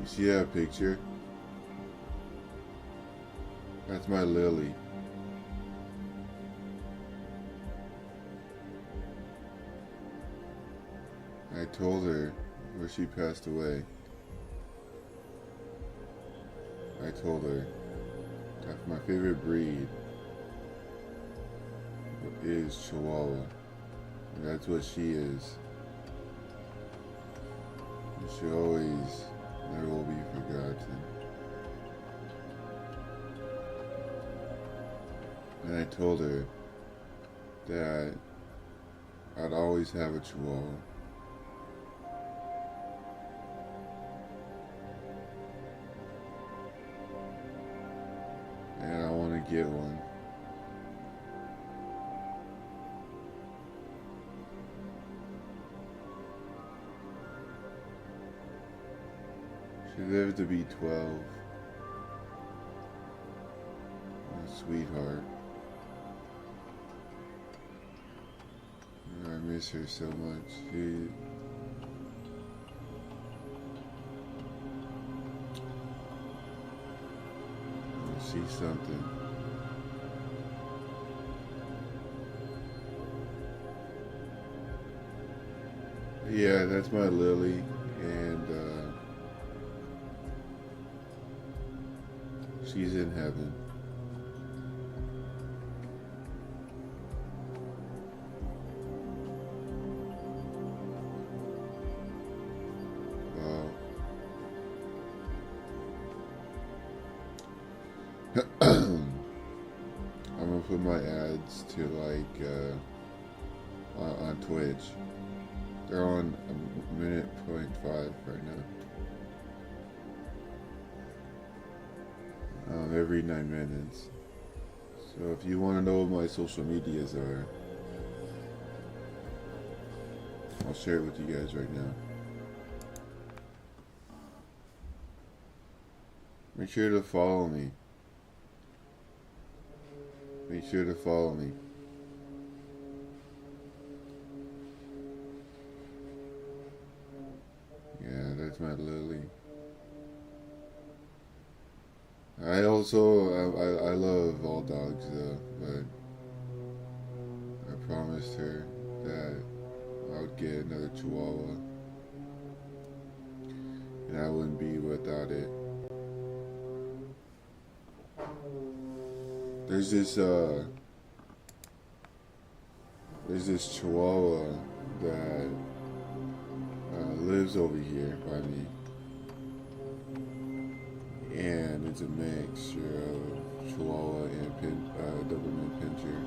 You see that picture? That's my Lily. I told her where she passed away. I told her that my favorite breed is Chihuahua. And that's what she is. And she always never will be forgotten. And I told her that I'd always have a Chihuahua. And I want to get one. She lived to be 12. A sweetheart. I miss her so much. She's something. Yeah, that's my Lily, and she's in heaven. I'm gonna put my ads to on Twitch. They're on a minute point 5 right now. Every 9 minutes. So if you want to know what my social medias are, I'll share it with you guys right now. Make sure to follow me. Make sure to follow me. Yeah, that's my Lily. I also, I love all dogs though, but I promised her that I would get another Chihuahua. And I wouldn't be without it. There's this Chihuahua that lives over here by me, and it's a mixture of Chihuahua and Doberman Pinscher.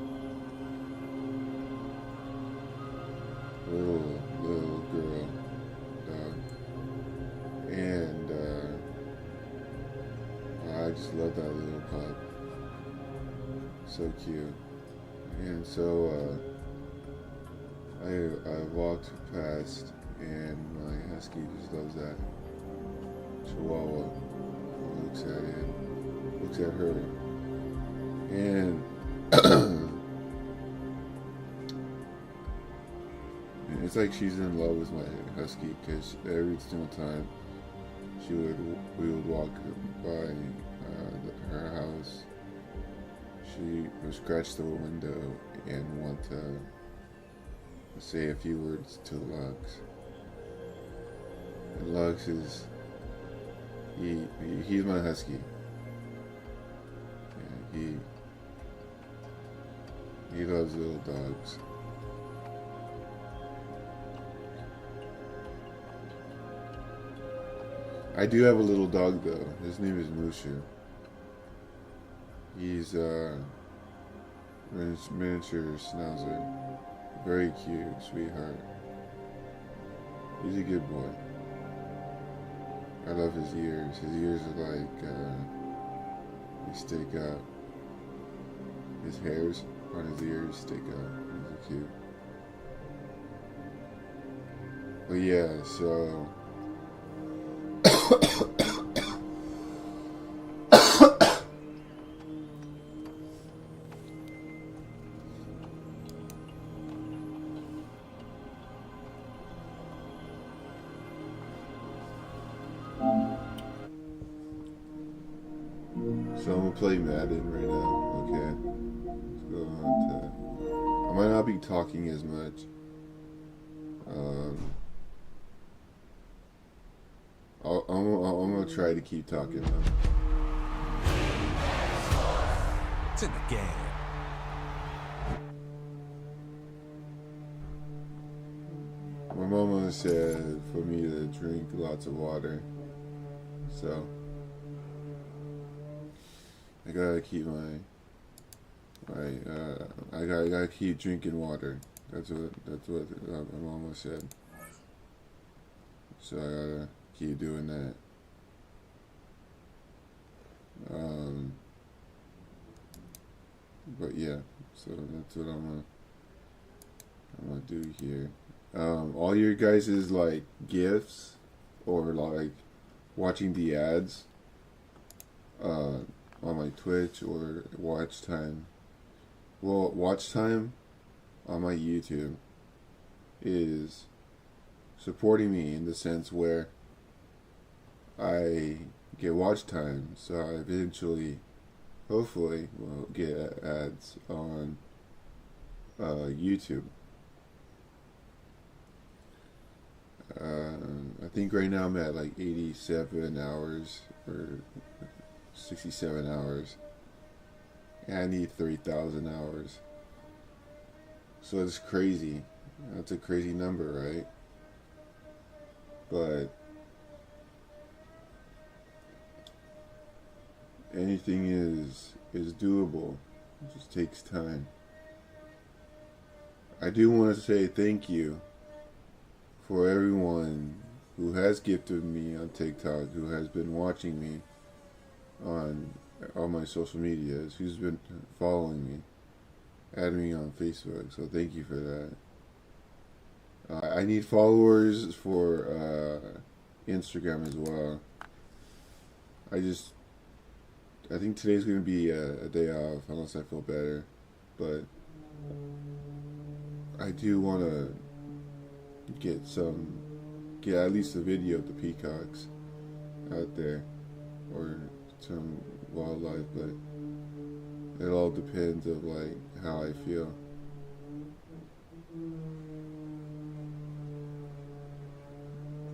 Little girl dog, and I just love that little pup. So cute. And so I walked past, and my husky just loves that Chihuahua. Looks at it, looks at her, and it's like she's in love with my husky, because every single time we would walk by her house, she would scratch the window and want to say a few words to Lux. And Lux is, he's my husky. Yeah, he loves little dogs. I do have a little dog though. His name is Mushu. He's a miniature schnauzer. Very cute, sweetheart. He's a good boy. I love his ears. His ears are like, they stick up. His hairs on his ears stick up. He's cute. But yeah, so So I'm gonna play Madden right now. Okay. Let's go on to. I might not be talking as much. Um, I'm gonna try to keep talking though. It's in the game. My mama said for me to drink lots of water, so I gotta keep I gotta keep drinking water. That's what my mama said. So I gotta keep doing that. But yeah, so that's what I'm gonna do here. All your guys' like gifts or like watching the ads on my Twitch or watch time. Well, watch time on my YouTube is supporting me in the sense where I get watch time, so I eventually, hopefully, will get ads on YouTube. I think right now I'm at like 87 hours or 67 hours. And I need 3,000 hours. So it's crazy. That's a crazy number, right? But anything is doable. It just takes time. I do want to say thank you for everyone who has gifted me on TikTok, who has been watching me on all my social medias, who's been following me, adding me on Facebook. So thank you for that. I need followers for Instagram as well. I think today's going to be a day off unless I feel better. But I do want to get at least a video of the peacocks out there or some wildlife, but it all depends of like how I feel.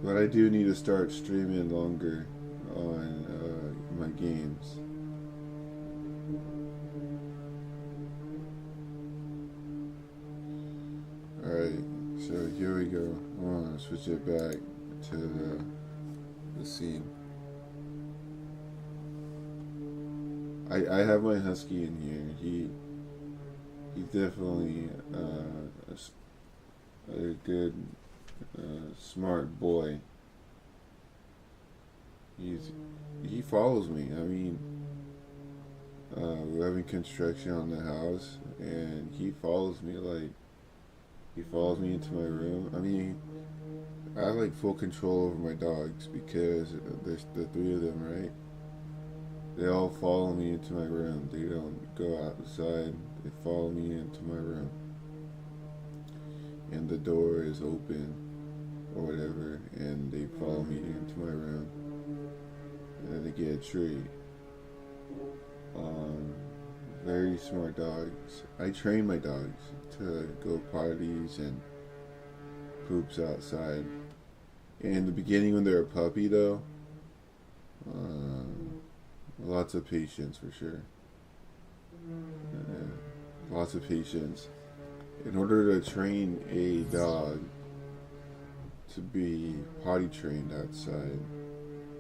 But I do need to start streaming longer on my games. Alright, so here we go. I want to switch it back to the scene. I have my husky in here. He's definitely a good, smart boy. He follows me. I mean, we're having construction on the house, and he follows me. Like, he follows me into my room. I mean, I have like full control over my dogs because there's the three of them, right? They all follow me into my room. They don't go outside. They follow me into my room. And the door is open or whatever, and they follow me into my room. And then they get a treat. Very smart dogs. I train my dogs to go potties and poops outside. In the beginning when they're a puppy though, lots of patience for sure. Lots of patience. In order to train a dog to be potty trained outside,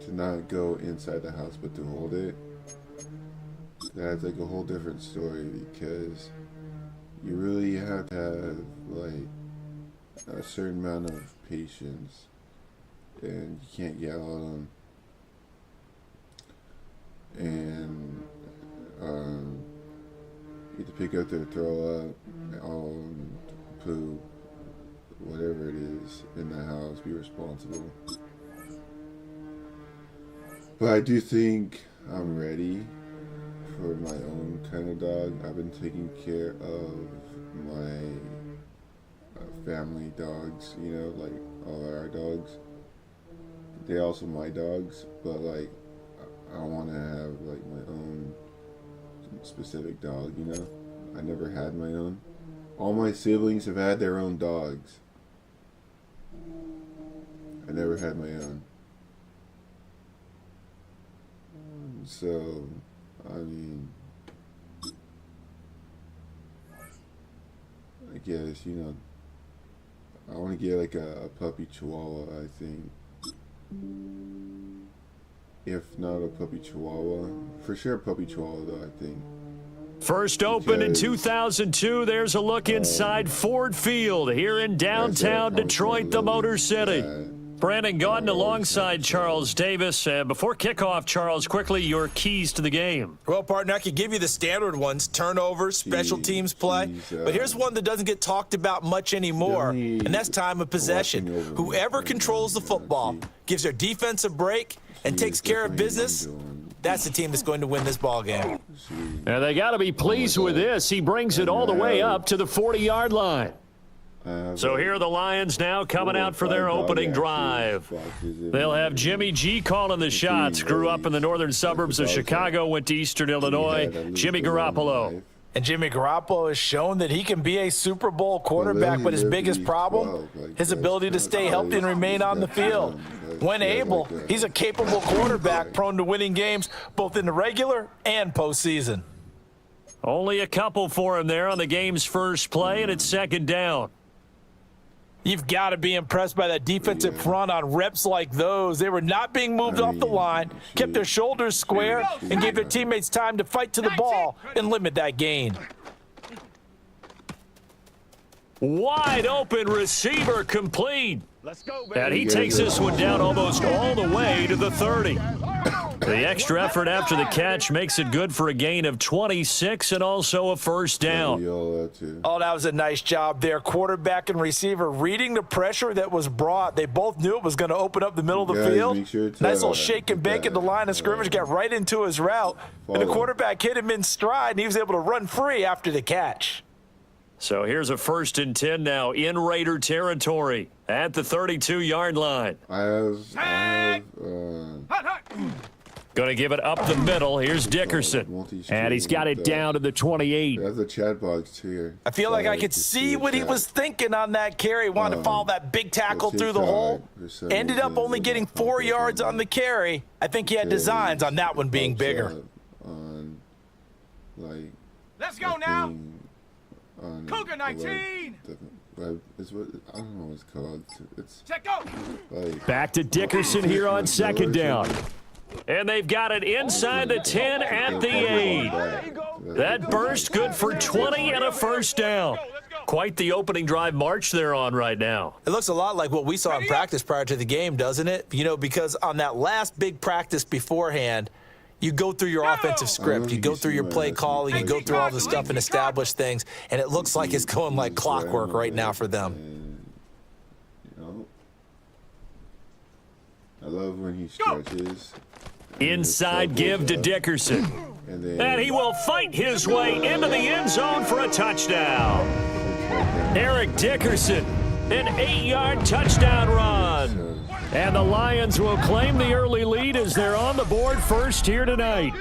to not go inside the house but to hold it, that's like a whole different story because you really have to have like a certain amount of patience and you can't yell at them. And you have to pick up their throw up, poo, whatever it is in the house, be responsible. But I do think I'm ready for my own kind of dog. I've been taking care of my family dogs, you know, like all our dogs. They're also my dogs, but like I want to have like my own specific dog, you know? I never had my own. All my siblings have had their own dogs. I never had my own. So, I mean, I guess, you know, I want to get like a puppy chihuahua, I think. If not a puppy chihuahua, for sure a puppy chihuahua though, I think. First opened in 2002, there's a look inside Ford Field here in downtown Detroit, the Motor City. Brandon Gaudin alongside Charles Davis. Before kickoff, Charles, quickly, your keys to the game. Well, partner, I could give you the standard ones, turnovers, special teams play. But here's one that doesn't get talked about much anymore, and that's time of possession. Whoever controls the football, gives their defense a break, and takes care of business, that's the team that's going to win this ball game. And they got to be pleased with this. He brings it all the way up to the 40-yard line. So here are the Lions now coming out for their opening drive. They'll have Jimmy G calling the shots. Grew up in the northern suburbs of Chicago, went to Eastern Illinois. Jimmy Garoppolo. And Jimmy Garoppolo has shown that he can be a Super Bowl quarterback, but his biggest problem, his ability to stay healthy and remain on the field. When able, he's a capable quarterback prone to winning games both in the regular and postseason. Only a couple for him there on the game's first play, and it's second down. You've got to be impressed by that defensive front on reps like those. They were not being moved off the line, kept their shoulders square, and gave their teammates time to fight to the ball and limit that gain. Wide open receiver complete. And he takes this one down almost all the way to the 30. The extra effort after the catch makes it good for a gain of 26 and also a first down. Oh, that was a nice job there. Quarterback and receiver reading the pressure that was brought. They both knew it was going to open up the middle of the field. Nice little shake and bake at the line of scrimmage, got right into his route. And the quarterback hit him in stride, and he was able to run free after the catch. So here's a 1st and 10 now in Raider territory at the 32-yard line. Going to give it up the middle. Here's Dickerson. And he's got it down to the 28. That's a chat box here. I feel like I could see what he was thinking on that carry. Wanted to follow that big tackle through the hole. Ended up only getting 4 yards on the carry. I think he had designs on that one being bigger. Let's go now. Cougar 19. I don't know what it's called. It's check go. Back to Dickerson here on second down. And they've got it inside the 10 at the 8. That burst good for 20 and a first down. Quite the opening drive march they're on right now. It looks a lot like what we saw in practice prior to the game, doesn't it? You know, because on that last big practice beforehand, you go through your offensive script, you go through your play calling, you go through all the stuff and establish things, and it looks like it's going like clockwork right now for them. You know, I love when he stretches. Inside give to Dickerson. And he will fight his way into the end zone for a touchdown. Eric Dickerson, an 8-yard touchdown run. And the Lions will claim the early lead as they're on the board first here tonight.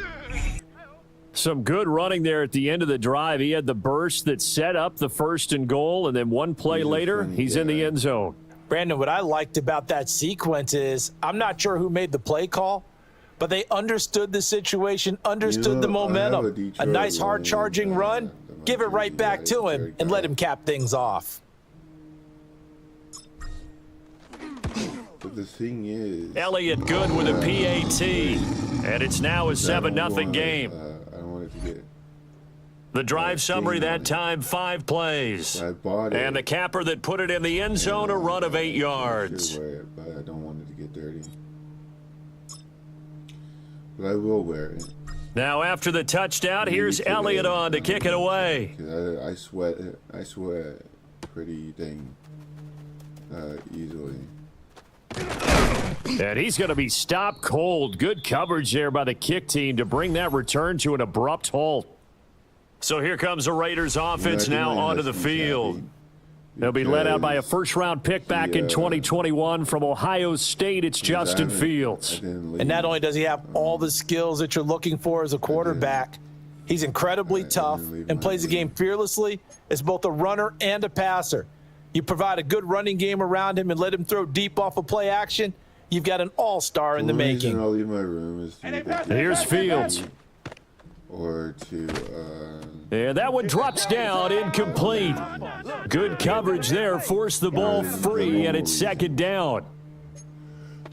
Some good running there at the end of the drive. He had the burst that set up the 1st and goal, and then one play later, he's in the end zone. Brandon, what I liked about that sequence is I'm not sure who made the play call, but they understood the situation, understood the momentum. A nice hard-charging run, give it right back to him, and let him cap things off. But the thing is, Elliott good with a PAT, and it's now a 7-0 game. I don't want it to get. The drive summary that time, 5 plays. I bought it. And the capper that put it in the end zone, a run of 8 yards. I should wear it, but I don't want it to get dirty. But I will wear it. Now after the touchdown, here's Elliott on to kick it away. I sweat pretty dang easily. And he's going to be stopped cold. Good coverage there by the kick team to bring that return to an abrupt halt. So here comes the Raiders offense now onto the field. They'll be led out by a first-round pick back in 2021 from Ohio State. It's Justin Fields. And not only does he have all the skills that you're looking for as a quarterback, He's incredibly tough and plays the game fearlessly as both a runner and a passer. You provide a good running game around him and let him throw deep off of play action, you've got an all-star in the making. I'll leave my room is here's Fields. Or to, Yeah, that one drops down, incomplete. Good coverage there, forced the ball free, and it's second down.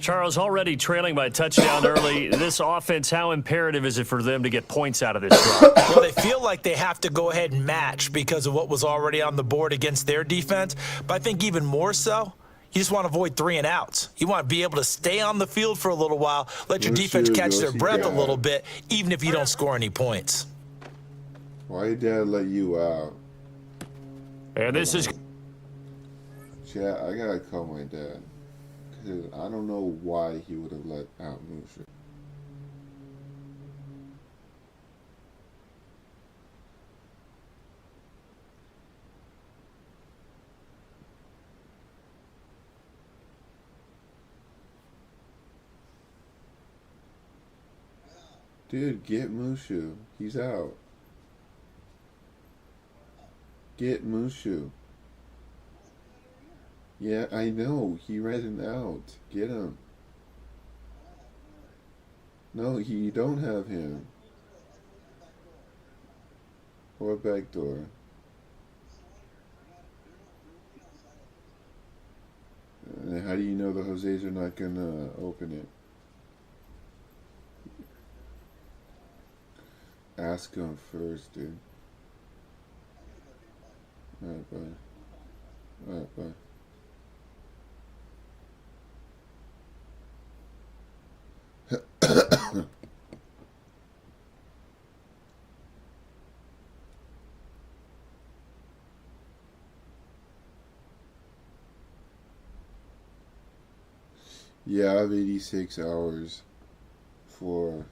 Charles, already trailing by a touchdown early. This offense, how imperative is it for them to get points out of this drive? Well, they feel like they have to go ahead and match because of what was already on the board against their defense. But I think even more so, you just want to avoid 3 and outs. You want to be able to stay on the field for a little while, let your defense catch their breath a little bit, even if you don't score any points. Why did Dad let you out? And this is... Chat, I gotta call my dad. Because I don't know why he would have let out Musha. Dude, get Mushu. He's out. Get Mushu. Yeah, I know. He ran out. Get him. No, you don't have him. Or back door. How do you know the Jose's are not gonna open it? Ask him first, dude. Alright, bye. Alright, bye. Yeah, I have 86 hours for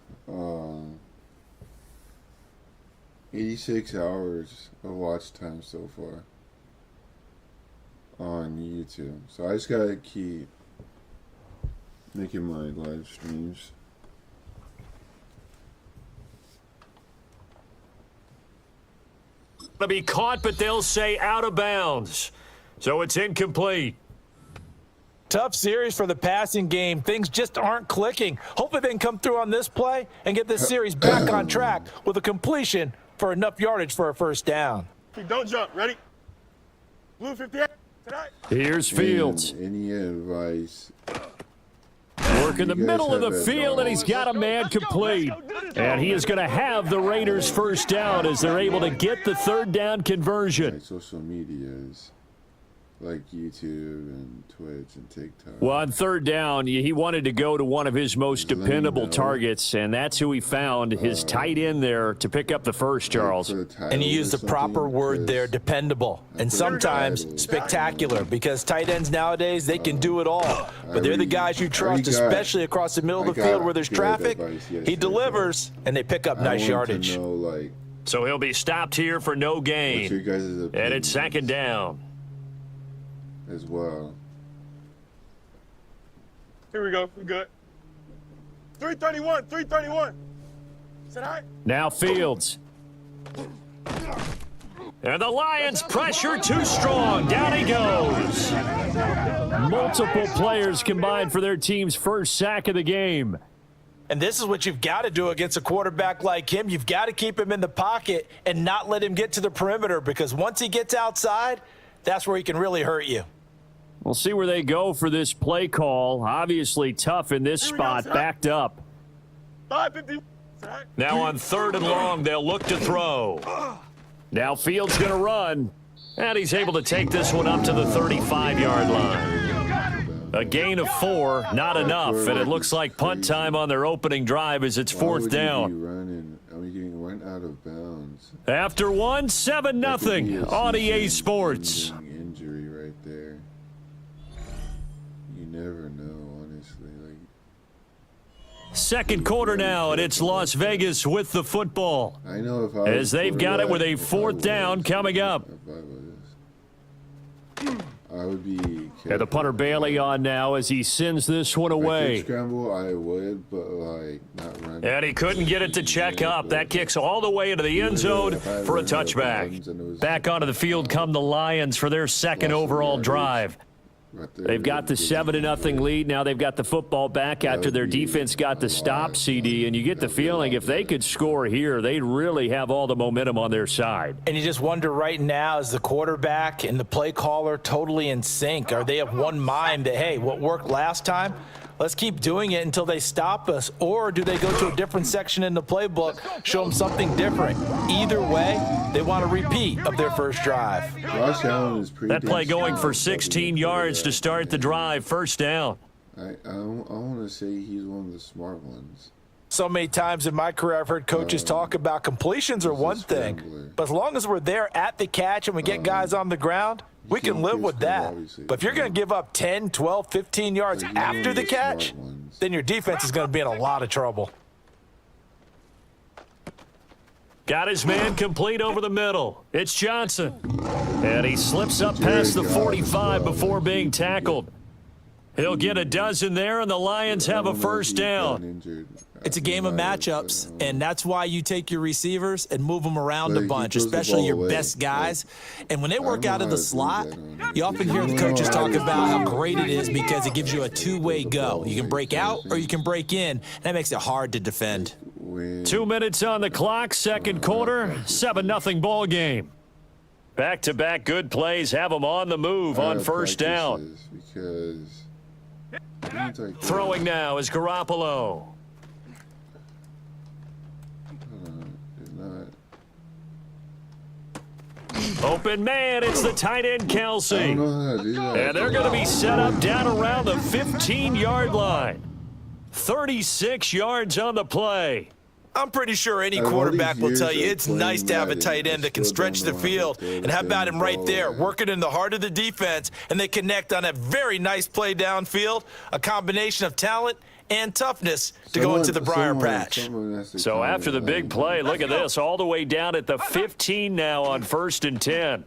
86 hours of watch time so far on YouTube. So I just gotta keep making my live streams. To be caught, but they'll say out of bounds. So it's incomplete. Tough series for the passing game. Things just aren't clicking. Hopefully they can come through on this play and get this series back on track with a completion for enough yardage for a first down. Don't jump. Ready? Blue 58. Here's Fields. Any advice? Work in the middle of the field, and he's got a man complete. And he is going to have the Raiders first down as they're able to get the third down conversion. Like social medias, like YouTube and Twitch and TikTok. Well, on third down, he wanted to go to one of his most dependable targets, and that's who he found, his tight end there to pick up the first, Charles. And you use the proper word there, dependable, and sometimes spectacular, because tight ends nowadays, they can do it all. But they're the guys you trust, especially across the middle of the field where there's traffic. He delivers, and they pick up nice yardage. So he'll be stopped here for no gain. And it's second down. As well. Here we go. We good. 331. 331. Is that all right? Now Fields. And the Lions pressure too strong. Down he goes. Multiple players combined for their team's first sack of the game. And this is what you've got to do against a quarterback like him. You've got to keep him in the pocket and not let him get to the perimeter, because once he gets outside, that's where he can really hurt you. We'll see where they go for this play call. Obviously tough in this spot, backed up. 550. Now on third and long, they'll look to throw. Now Fields going to run. And he's able to take this one up to the 35-yard line. A gain of 4, not enough. And it looks like punt time on their opening drive as it's fourth down. Getting run out of bounds. After one, 7-0 on EA Sports. Injury right there. You never know, honestly. Second quarter now, and it's Las Vegas with the football. I know if as they've got it with a fourth down coming up. I would be And the punter Bailey on now as he sends this one away. Scramble, I would, but like not run. And he couldn't get it to check up. That kicks all the way into the end zone for a touchback. Back onto the field come the Lions for their second overall drive. They've got the 7-0 lead. Now they've got the football back after their defense got the stop, CD. And you get the feeling if they could score here, they'd really have all the momentum on their side. And you just wonder right now, is the quarterback and the play caller totally in sync? Are they of one mind that, hey, what worked last time, let's keep doing it until they stop us? Or do they go to a different section in the playbook, show them something different? Either way, they want a repeat of their first drive. Josh Allen is pretty that play going for 16 yards to start the drive, first down. I want to say he's one of the smart ones. So many times in my career, I've heard coaches talk about completions are one thing, but as long as we're there at the catch and we get guys on the ground, we can live with that. But if you're going to give up 10, 12, 15 yards after the catch, then your defense is going to be in a lot of trouble. Got his man complete over the middle. It's Johnson. And he slips up past the 45 before being tackled. He'll get a dozen there, and the Lions have a first down. It's a game of matchups, and that's why you take your receivers and move them around a bunch, especially your best guys. And when they work out of the slot, you often hear the coaches talk about how great it is because it gives you a two-way go. You can break out or you can break in. That makes it hard to defend. 2 minutes on the clock, second quarter, 7-0 ball game. Back-to-back good plays have them on the move on first down. Throwing now is Garoppolo. Open man, it's the tight end Kelsey. And they're going to be set up down around the 15-yard line. 36 yards on the play. I'm pretty sure any quarterback will tell you it's nice to have a tight end that can stretch the field. And how about him right there, working in the heart of the defense, and they connect on a very nice play downfield, a combination of talent and toughness to go into the briar patch. So after the big play, look at this, all the way down at the 15 now on 1st and 10.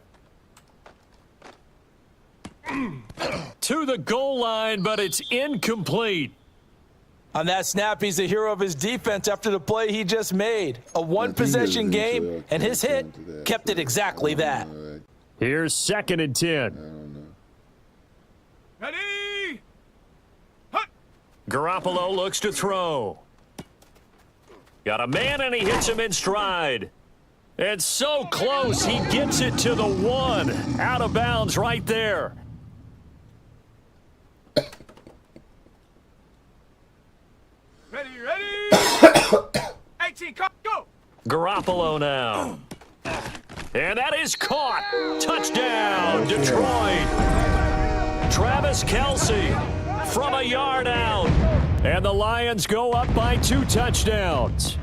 To the goal line, but it's incomplete. On that snap, he's a hero of his defense after the play he just made. A one-possession game, and his hit kept it exactly that. Here's 2nd and 10. Ready? Garoppolo looks to throw. Got a man, and he hits him in stride. And so close, he gets it to the 1. Out of bounds right there. Ready? 18, go! Garoppolo now. And that is caught. Touchdown, Detroit. Travis Kelce from a yard out. And the Lions go up by 2 touchdowns.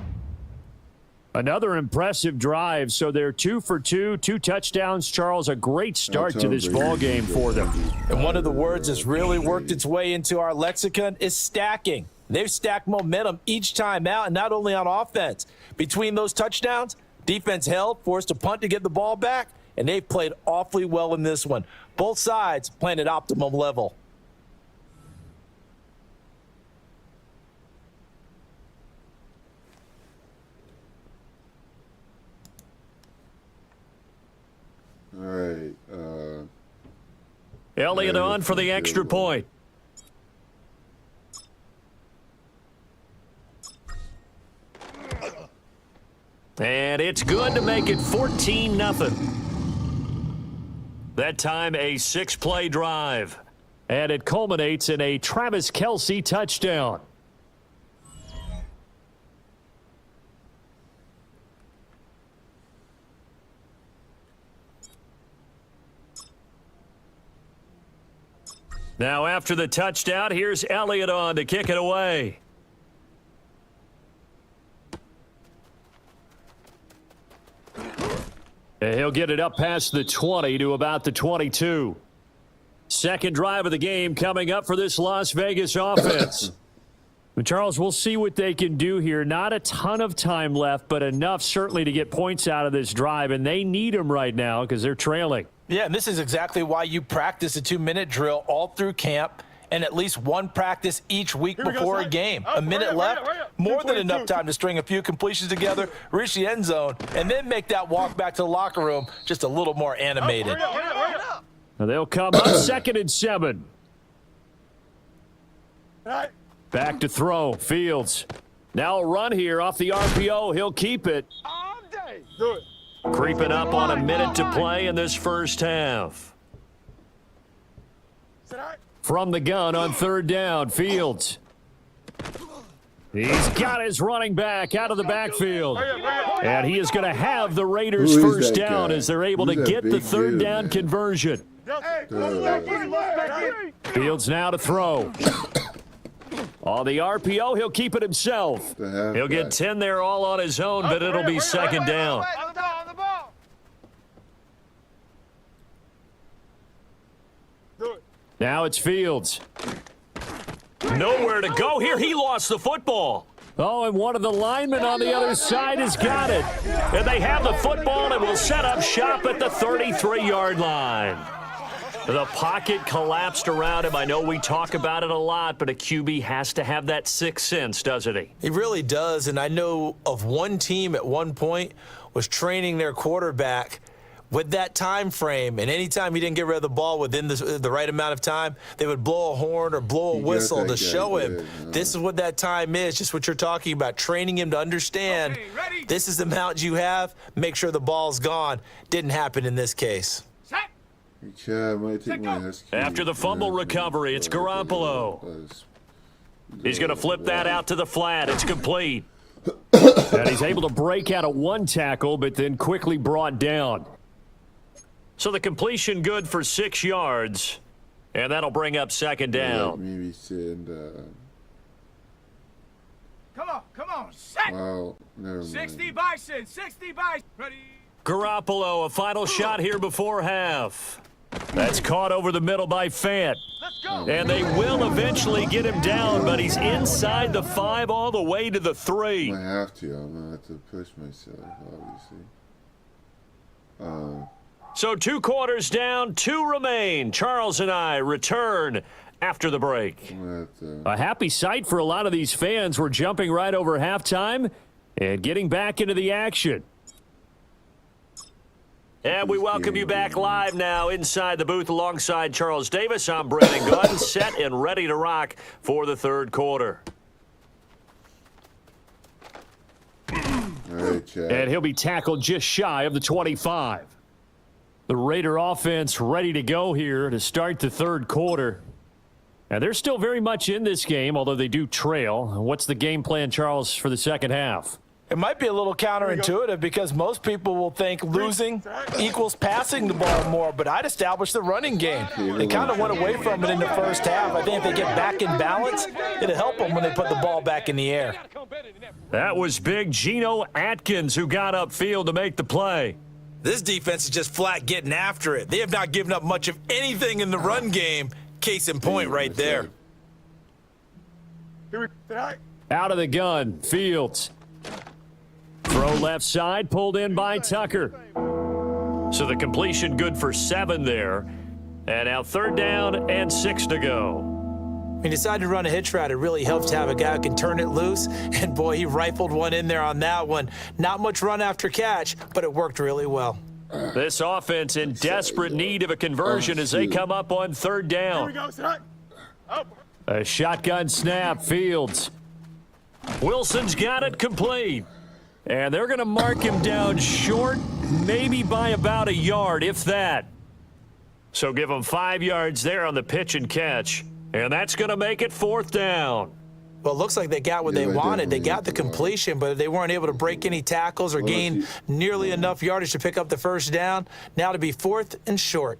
Another impressive drive, so they're 2 for 2, 2 touchdowns. Charles, a great start to this ball game for them. And one of the words that's really worked its way into our lexicon is stacking. They've stacked momentum each time out, and not only on offense. Between those touchdowns, defense held, forced a punt to get the ball back, and they've played awfully well in this one. Both sides playing at optimum level. All right. Elliott on for the extra point. And it's good to make it 14-0. That time a 6-play drive. And it culminates in a Travis Kelce touchdown. Now after the touchdown, here's Elliott on to kick it away. And he'll get it up past the 20 to about the 22. Second drive of the game coming up for this Las Vegas offense. Charles, we'll see what they can do here. Not a ton of time left, but enough certainly to get points out of this drive, and they need them right now because they're trailing. Yeah, and this is exactly why you practice a 2-minute drill all through camp and at least one practice each week before a game. A minute left, more than enough time to string a few completions together, reach the end zone, and then make that walk back to the locker room just a little more animated. Now they'll come up 2nd and 7. Back to throw, Fields. Now a run here off the RPO. He'll keep it. Creeping up on a minute to play in this first half. From the gun on 3rd down, Fields. He's got his running back out of the backfield. And he is going to have the Raiders first down as they're able to get the 3rd down conversion. Fields now to throw. On the RPO, he'll keep it himself. He'll get 10 there all on his own, but it'll be 2nd down. Now it's Fields. Nowhere to go here. He lost the football. Oh, and one of the linemen on the other side has got it. And they have the football and will set up shop at the 33-yard line. The pocket collapsed around him. I know we talk about it a lot, but a QB has to have that sixth sense, doesn't he? He really does, and I know of one team at one point was training their quarterback with that time frame, and anytime he didn't get rid of the ball within the right amount of time, they would blow a horn or blow a whistle to show him this is what that time is, just what you're talking about, training him to understand this is the amount you have, make sure the ball's gone. Didn't happen in this case. After the fumble recovery, it's Garoppolo. He's going to flip that out to the flat. It's complete. And he's able to break out of one tackle, but then quickly brought down. So the completion good for 6 yards, and that'll bring up 2nd down. Maybe send, Come on, set! wow, never mind. 60 Bison, 60 Bison. Ready? Garoppolo, a final shot here before half. That's caught over the middle by Fant. Let's go. And they will eventually get him down, but he's inside the 5 all the way to the 3. I have to. I'm going to have to push myself, obviously. So 2 quarters down, 2 remain. Charles and I return after the break. A happy sight for a lot of these fans. We're jumping right over halftime and getting back into the action. And we welcome you back live now inside the booth alongside Charles Davis. I'm Brandon Gunn, set and ready to rock for the 3rd quarter. And he'll be tackled just shy of the 25. The Raider offense ready to go here to start the 3rd quarter. Now, they're still very much in this game, although they do trail. What's the game plan, Charles, for the 2nd half? It might be a little counterintuitive because most people will think losing equals passing the ball more, but I'd establish the running game. They kind of went away from it in the first half. I think if they get back in balance, it'll help them when they put the ball back in the air. That was big Geno Atkins who got upfield to make the play. This defense is just flat getting after it. They have not given up much of anything in the run game. Case in point right there. Out of the gun, Fields. Throw left side, pulled in by Tucker. So the completion good for 7 there. And now 3rd down and 6 to go. He decided to run a hitch route. It really helps to have a guy who can turn it loose. And, boy, he rifled one in there on that one. Not much run after catch, but it worked really well. This offense in desperate need of a conversion as they come up on 3rd down. A shotgun snap, Fields. Wilson's got it complete. And they're going to mark him down short, maybe by about a yard, if that. So give him 5 yards there on the pitch and catch. And that's going to make it 4th down. Well, it looks like they got what they wanted. They got the completion, but they weren't able to break any tackles or gain nearly enough yardage to pick up the first down. Now to be 4th and short.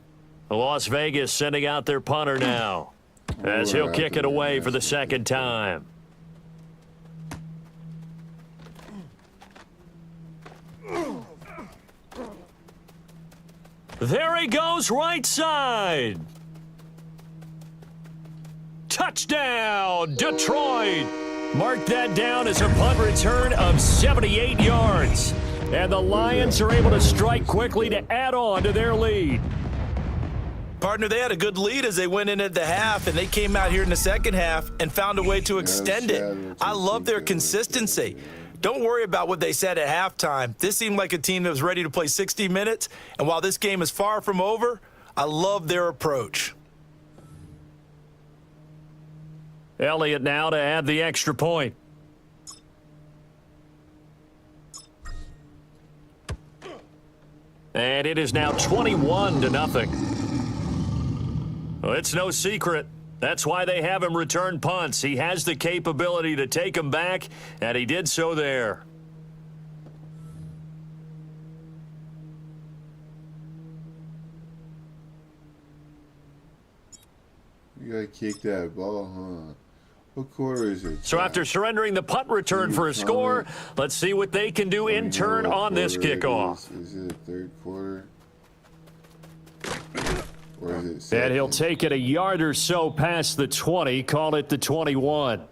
Las Vegas sending out their punter now as he'll kick it away for the 2nd time. There he goes, right side. Touchdown, Detroit. Mark that down as a punt return of 78 yards. And the Lions are able to strike quickly to add on to their lead. Partner, they had a good lead as they went in at the half, and they came out here in the second half and found a way to extend it. I love their consistency. Don't worry about what they said at halftime. This seemed like a team that was ready to play 60 minutes, and while this game is far from over, I love their approach. Elliott now to add the extra point. And it is now 21-0. Well, it's no secret. That's why they have him return punts. He has the capability to take them back, and he did so there. You gotta kick that ball, huh? What quarter is it? So after surrendering the punt return for a score, let's see what they can do in turn on this kickoff. Is it third quarter? Or is it second? And he'll take it a yard or so past the 20, call it the 21.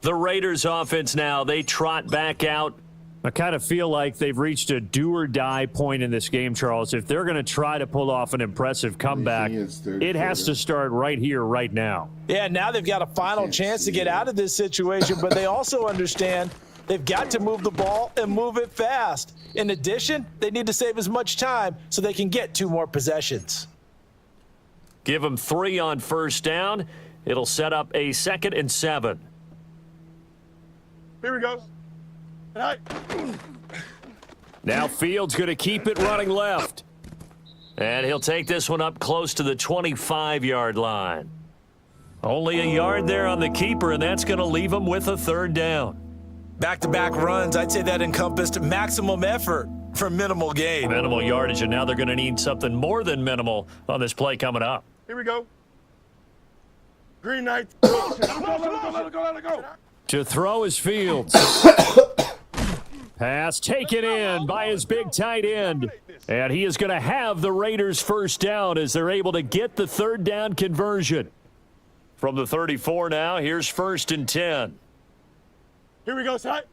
The Raiders offense now, they trot back out. I kind of feel like they've reached a do-or-die point in this game, Charles. If they're going to try to pull off an impressive comeback, it has to start right here, right now. Yeah, now they've got a final chance to get out of this situation, but they also understand they've got to move the ball and move it fast. In addition, they need to save as much time so they can get 2 more possessions. Give them 3 on first down. It'll set up a 2nd and 7. Here we go. Tonight. Now Fields going to keep it running left. And he'll take this one up close to the 25-yard line. Only a yard there on the keeper, and that's going to leave him with a 3rd down. Back-to-back runs, I'd say that encompassed maximum effort for minimal gain. Minimal yardage, and now they're going to need something more than minimal on this play coming up. Here we go. Green Knight. Let it go. To throw is Fields. Pass taken in by his big tight end. And he is going to have the Raiders' first down as they're able to get the 3rd down conversion. From the 34 now, here's 1st and 10. Here we go, side.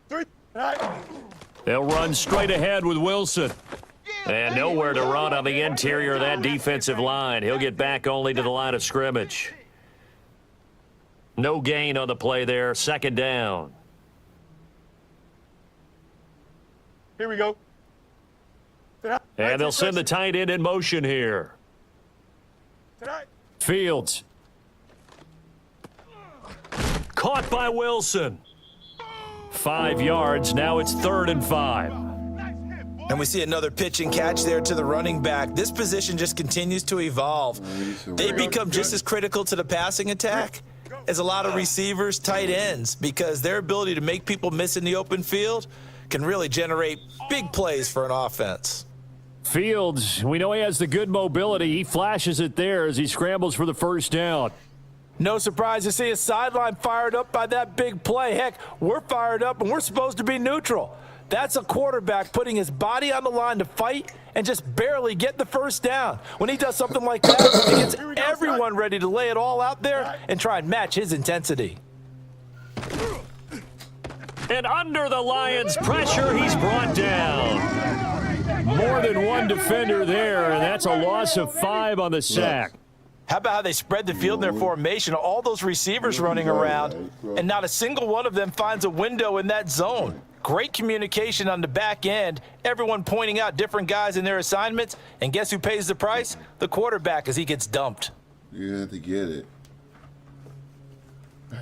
3. They'll run straight ahead with Wilson. And nowhere to run on the interior of that defensive line. He'll get back only to the line of scrimmage. No gain on the play there. 2nd down. Here we go. And they'll send the tight end in motion here. Fields. Caught by Wilson. 5 yards. Now it's 3rd and 5. And we see another pitch and catch there to the running back. This position just continues to evolve. They become just as critical to the passing attack as a lot of receivers, tight ends, because their ability to make people miss in the open field can really generate big plays for an offense. Fields, we know he has the good mobility. He flashes it there as he scrambles for the 1st down. No surprise to see a sideline fired up by that big play. Heck, we're fired up and we're supposed to be neutral. That's a quarterback putting his body on the line to fight and just barely get the 1st down. When he does something like that, it gets everyone ready to lay it all out there and try and match his intensity. And under the Lions' pressure, he's brought down. More than one defender there, and that's a loss of 5 on the sack. How about how they spread the field in their formation? All those receivers running around, and not a single one of them finds a window in that zone. Great communication on the back end, everyone pointing out different guys in their assignments, and guess who pays the price? The quarterback as he gets dumped. You have to get it.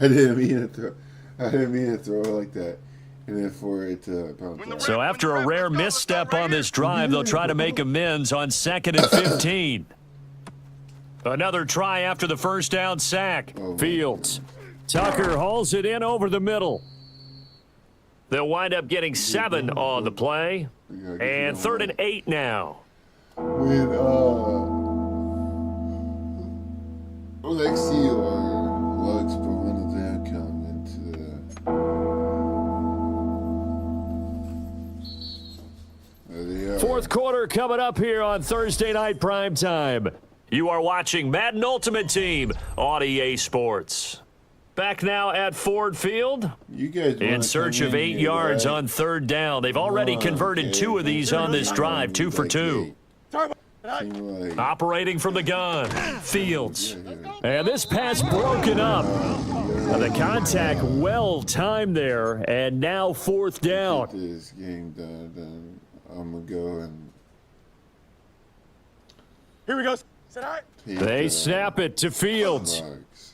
I didn't mean to throw it like that. And then for it to bounce out. So after a rare misstep on this drive, they'll try to make amends on 2nd and 15. Another try after the 1st down sack. Fields. Tucker hauls it in over the middle. They'll wind up getting 7 on the play. And 3rd and 8 now. With Alexi or Lux, but one of them come into the 4th quarter coming up here on Thursday Night Primetime. You are watching Madden Ultimate Team on EA Sports. Back now at Ford Field. You guys in search of 8 yards on 3rd down. They've already converted 2 of these on this drive, 2 for 2. Seemed like Operating from the gun, Fields. And this pass broken up. The contact well timed there, and now fourth down. get this game done, then I'm gonna go and Here we go. Is that all right? take, They snap it to Fields. Bucks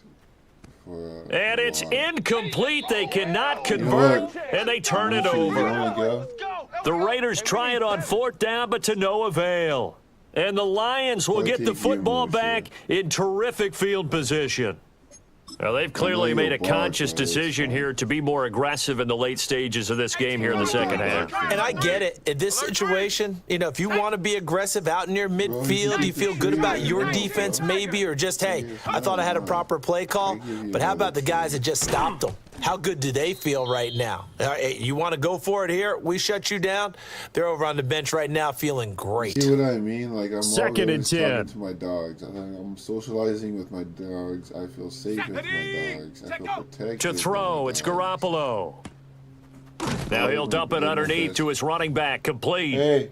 for, And it's walk. incomplete. They cannot convert, and they turn it You over. wanna go? Go. The Raiders try it on fourth down, but to no avail. And the Lions will get the football back in terrific field position. Now, they've clearly made a conscious decision here to be more aggressive in the late stages of this game here in the second half. And I get it. In this situation, you know, if you want to be aggressive out near midfield, you feel good about your defense maybe, or just, hey, I thought I had a proper play call. But how about the guys that just stopped them? How good do they feel right now? You want to go for it here? We shut you down. They're over on the bench right now feeling great. See what I mean? Like I'm Second and always 10. talking to my dogs. I'm socializing with my dogs. I feel safe with my dogs. I feel protected. To throw, by it's my dogs. Garoppolo. Now he'll dump it underneath to his running back, complete. Hey,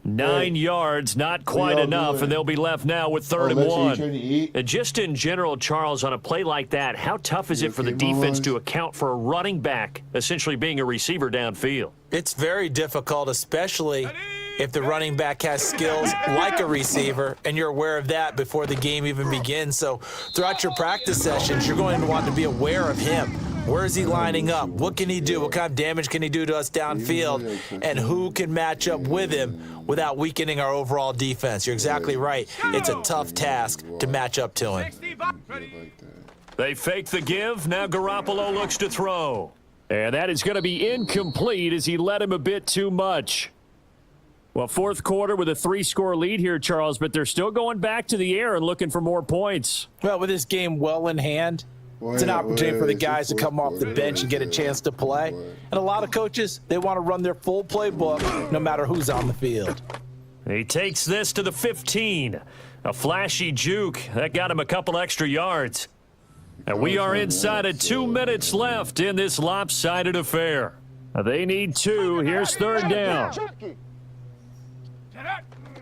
9 yards, not quite y'all enough, doing? and they'll be left now with third and Alexa, you one. trying to eat? And just in general, Charles, on a play like that, how tough is You it for the okay, defense Mama? to account for a running back essentially being a receiver downfield? It's very difficult, especially if the running back has skills like a receiver, and you're aware of that before the game even begins. So throughout your practice sessions, you're going to want to be aware of him. Where is he lining up? What can he do? What kind of damage can he do to us downfield? And who can match up with him without weakening our overall defense? You're exactly right. It's a tough task to match up to him. 60 by. Ready. like that. They fake the give. Now Garoppolo looks to throw. And that is going to be incomplete as he led him a bit too much. Well, fourth quarter with a 3-score lead here, Charles, but they're still going back to the air and looking for more points. Well, with this game well in hand, it's an opportunity for the guys to come off the bench and get a chance to play. And a lot of coaches, they want to run their full playbook no matter who's on the field. He takes this to the 15. A flashy juke. That got him a couple extra yards. And we are inside of 2 minutes left in this lopsided affair. They need 2. Here's third down.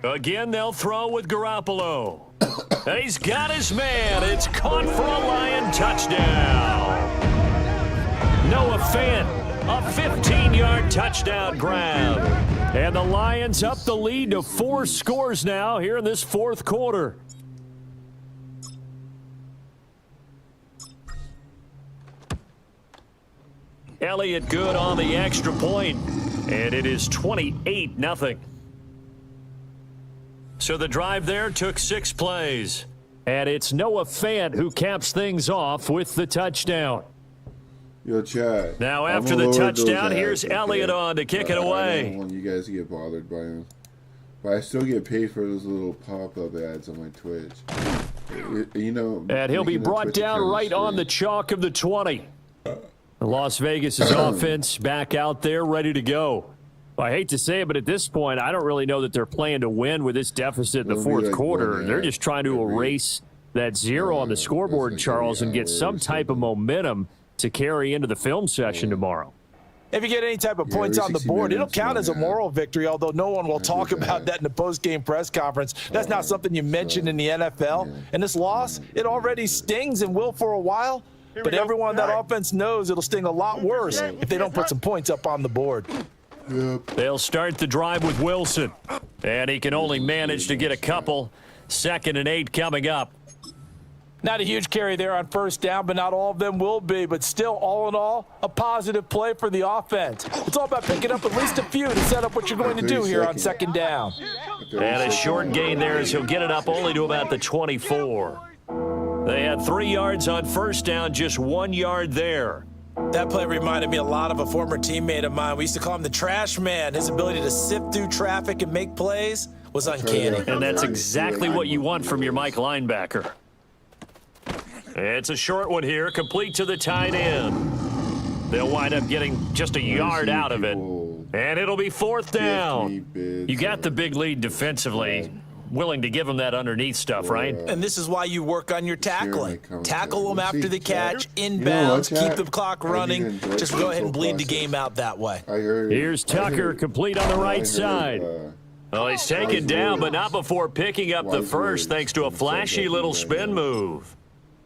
Again, they'll throw with Garoppolo. And he's got his man. It's caught for a Lion touchdown. Noah Fant, a 15-yard touchdown grab. And the Lions up the lead to 4 scores now here in this fourth quarter. Elliott good on the extra point, and it is 28-0. So the drive there took 6 plays. And it's Noah Fant who caps things off with the touchdown. Yo, Chad. Now I'm after gonna the lower those touchdown, ads, here's okay? Elliott on to kick it I away. don't want you guys to get bothered by them. But I still get paid for those little pop-up ads on my Twitch. You know. And he'll be making the brought Twitch down account right on the free. chalk of the 20. Las Vegas' offense back out there ready to go. I hate to say it, but at this point, I don't really know that they're playing to win with this deficit in the It'll be fourth like quarter. one They're ad just trying to every- erase that 0 on the that's scoreboard, like Charles, every and get hour some or type of something. momentum to carry into the film session tomorrow. If you get any type of Yeah, points every on the 60 board, it'll minutes, count as a yeah. moral victory, although no one will talk do about that. that in the post-game press conference. That's not something you mentioned in the NFL. And this loss, it already stings and will for a while, but go. everyone on that Right. offense knows it'll sting a lot worse if they don't put some points up on the board. Yep. They'll start the drive with Wilson, and he can only manage to get a couple. 2nd and 8 coming up. Not a huge carry there on first down, but not all of them will be. But still, all in all, a positive play for the offense. It's all about picking up at least a few to set up what you're going to do here on second down. And a short gain there as he'll get it up only to about the 24. They had 3 yards on first down, just 1 yard there. That play reminded me a lot of a former teammate of mine. We used to call him the trash man. His ability to sift through traffic and make plays was uncanny. And that's exactly what you want from your Mike linebacker. It's a short one here, complete to the tight end. They'll wind up getting just a yard out of it. And it'll be fourth down. You got the big lead defensively. Willing to give them that underneath stuff, right? And this is why you work on your tackling. Tackle them after the catch, You know inbounds, what, keep Chad? the clock I running. enjoy Just the go ahead and bleed the process. game out that way. I heard. Here's Tucker, complete on the right I heard, side. Oh, he's taken down, but not before picking up the first thanks to a flashy little spin move.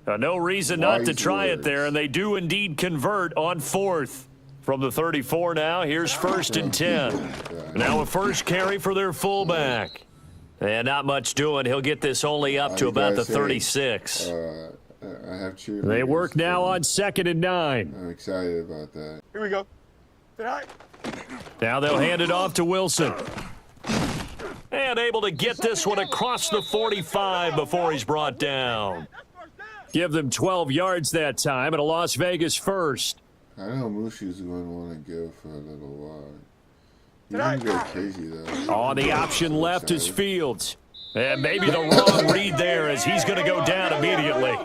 No reason not to try it there, and they do indeed convert on 4th. From the 34 now, here's 1st and 10. Now a first carry for their fullback. And not much doing. He'll get this only up to about the 36. I have cheerleaders. They work now on 2nd and 9. I'm excited about that. Here we go. Tonight. Now they'll hand it off to Wilson. And able to get this one across the 45 before he's brought down. Give them 12 yards that time and a Las Vegas first. I know Mushi's going to want to go for a little while. He's going to go crazy, though. On the option left is Fields. And maybe the wrong read there as he's going to go down immediately.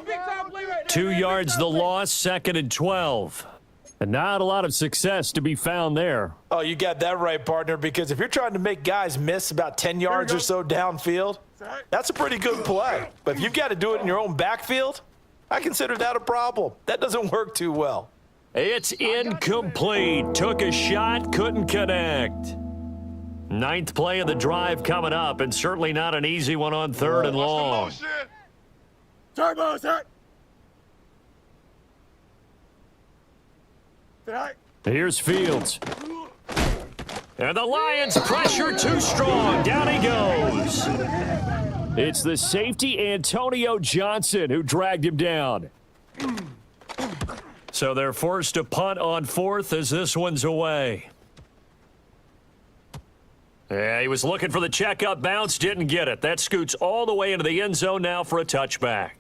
2 yards the loss, 2nd and 12. And not a lot of success to be found there. Oh, you got that right, partner, because if you're trying to make guys miss about 10 yards or so downfield, that's a pretty good play. But if you've got to do it in your own backfield, I consider that a problem. That doesn't work too well. It's incomplete. Took a shot, couldn't connect. 9th play of the drive coming up, and certainly not an easy one on 3rd and long. Turbo, sir. Tonight. Here's Fields. And the Lions pressure too strong. Down he goes. It's the safety Antonio Johnson who dragged him down. So they're forced to punt on 4th as this one's away. Yeah, he was looking for the checkup bounce, didn't get it. That scoots all the way into the end zone now for a touchback.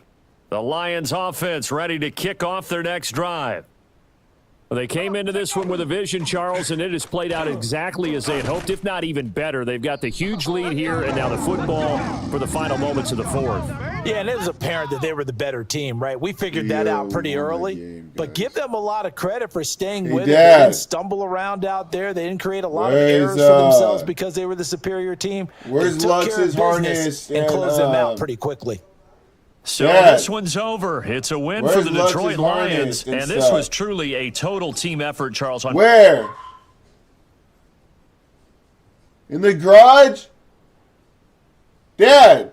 The Lions offense ready to kick off their next drive. They came into this one with a vision, Charles, and it has played out exactly as they had hoped, if not even better. They've got the huge lead here, and now the football for the final moments of the 4th. Yeah, and it was apparent that they were the better team, right? We figured that out pretty early. But give them a lot of credit for staying with it. They didn't stumble around out there. They didn't create a lot of errors for themselves because they were the superior team. Where's Lux's harness and closed them out pretty quickly. So this one's over. It's a win for the Detroit Lions, and this was truly a total team effort, Charles. Where? In the garage? Dad!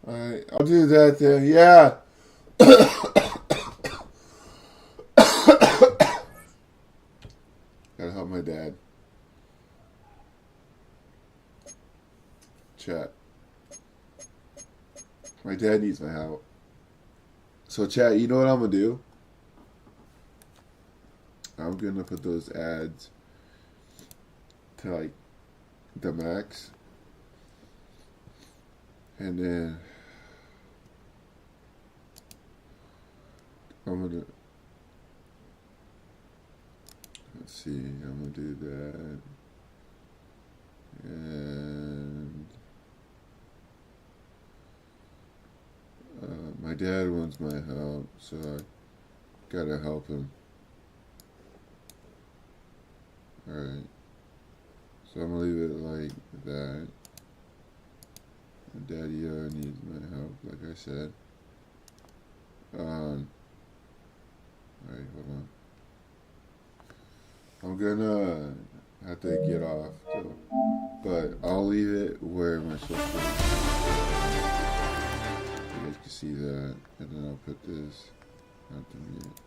Alright, I'll do that then. Yeah. Gotta help my dad. Chat. My dad needs my help. So chat, you know what I'm gonna do? I'm gonna put those ads to like the max. And then I'm gonna, let's see, I'm gonna do that. And my dad wants my help, so I gotta help him. Alright. So I'm gonna leave it like that. Daddy needs my help, like I said. Alright, hold on. I'm gonna have to get off, though. But I'll leave it where my social is. You guys can see that, and then I'll put this out to mute.